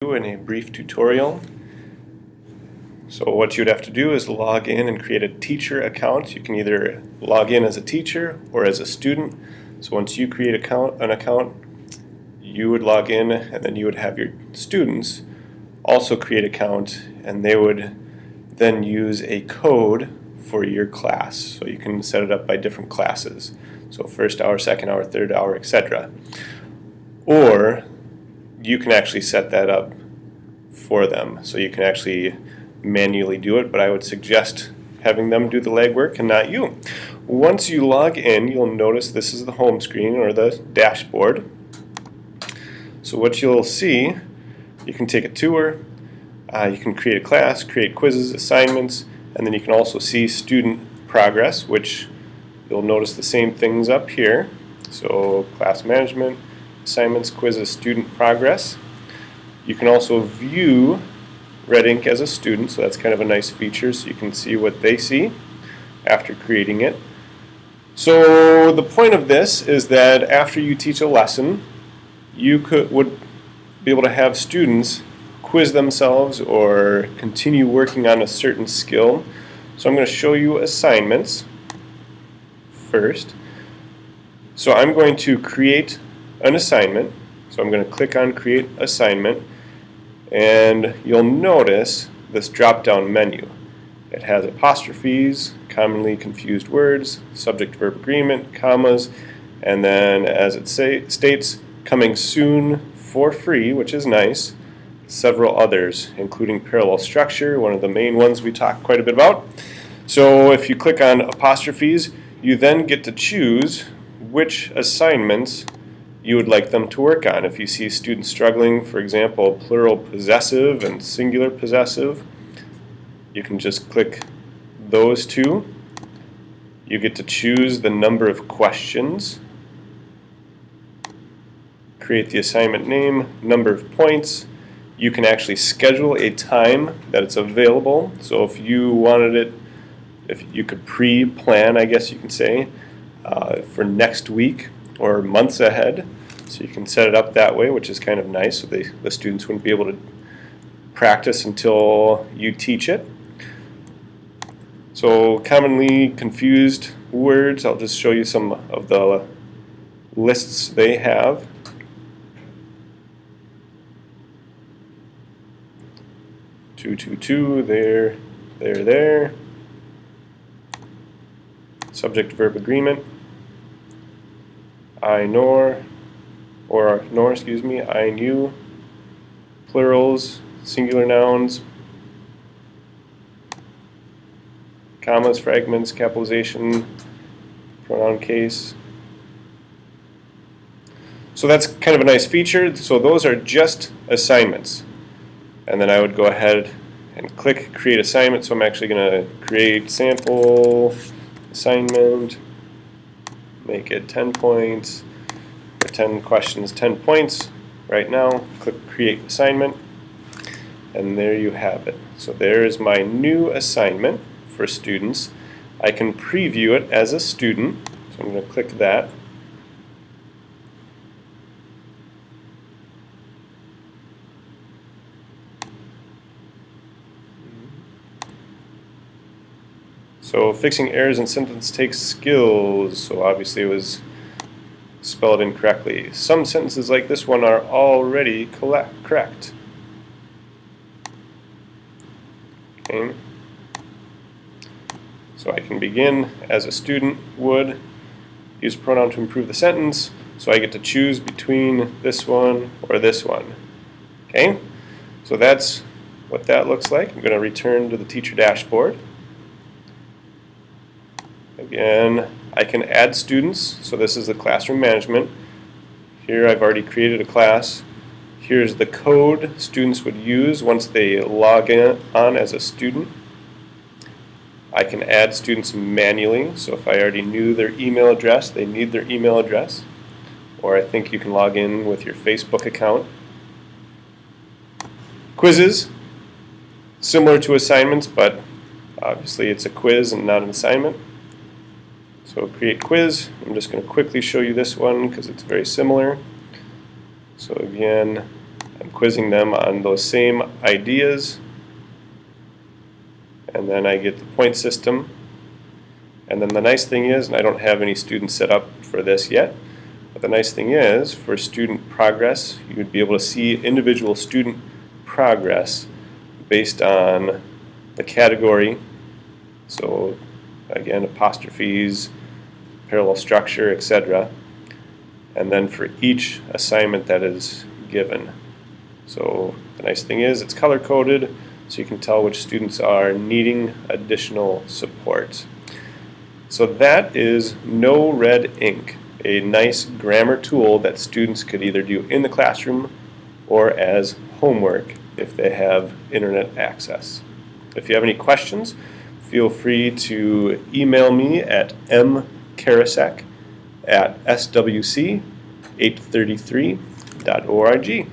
In a brief tutorial. So what you'd have to do is log in and create a teacher account. You can either log in as a teacher or as a student. So once you create an account, you would log in and then you would have your students also create an account, and they would then use a code for your class. So you can set it up by different classes. So first hour, second hour, third hour, etc. Or you can actually set that up for them. So you can actually manually do it, but I would suggest having them do the legwork and not you. Once you log in, you'll notice this is the home screen or the dashboard. So what you'll see, you can take a tour, you can create a class, create quizzes, assignments, and then you can also see student progress, which you'll notice the same things up here. So class management, assignments, quizzes, student progress. You can also view NoRedInk as a student, so that's kind of a nice feature, so you can see what they see after creating it. So the point of this is that after you teach a lesson, you would be able to have students quiz themselves or continue working on a certain skill. So I'm going to show you assignments first. So I'm going to create an assignment. So I'm going to click on Create Assignment, and you'll notice this drop-down menu. It has apostrophes, commonly confused words, subject-verb agreement, commas, and then as it states, coming soon for free, which is nice, several others, including parallel structure, one of the main ones we talk quite a bit about. So if you click on apostrophes, you then get to choose which assignments you would like them to work on. If you see students struggling, for example, plural possessive and singular possessive, you can just click those two. You get to choose the number of questions, create the assignment name, number of points. You can actually schedule a time that it's available. So if you wanted it, if you could pre-plan, I guess you can say, for next week or months ahead. So you can set it up that way, which is kind of nice, so the students wouldn't be able to practice until you teach it. So commonly confused words, I'll just show you some of the lists they have. Two, there. Subject-verb agreement. I, nor, excuse me, I and you, plurals, singular nouns, commas, fragments, capitalization, pronoun case. So that's kind of a nice feature. So those are just assignments. And then I would go ahead and click Create Assignment. So I'm actually going to create sample assignment, make it 10 points, or 10 questions, 10 points right now. Click Create Assignment, and there you have it. So there is my new assignment for students. I can preview it as a student, so I'm going to click that. So fixing errors in sentence takes skills. So obviously it was spelled incorrectly. Some sentences like this one are already correct. Okay. So I can begin as a student would, use a pronoun to improve the sentence. So I get to choose between this one or this one. Okay. So that's what that looks like. I'm going to return to the teacher dashboard. Again, I can add students, so this is the classroom management. Here I've already created a class. Here's the code students would use once they log on as a student. I can add students manually, so if I already knew their email address, they need their email address. Or I think you can log in with your Facebook account. Quizzes, similar to assignments, but obviously it's a quiz and not an assignment. So create quiz. I'm just going to quickly show you this one because it's very similar. So again, I'm quizzing them on those same ideas, and then I get the point system. And then the nice thing is, and I don't have any students set up for this yet, but the nice thing is, for student progress, you would be able to see individual student progress based on the category. So again, apostrophes, parallel structure, etc. And then for each assignment that is given. So the nice thing is it's color-coded, so you can tell which students are needing additional support. So that is NoRedInk, a nice grammar tool that students could either do in the classroom or as homework if they have internet access. If you have any questions, feel free to email me at mkarasek@swc833.org.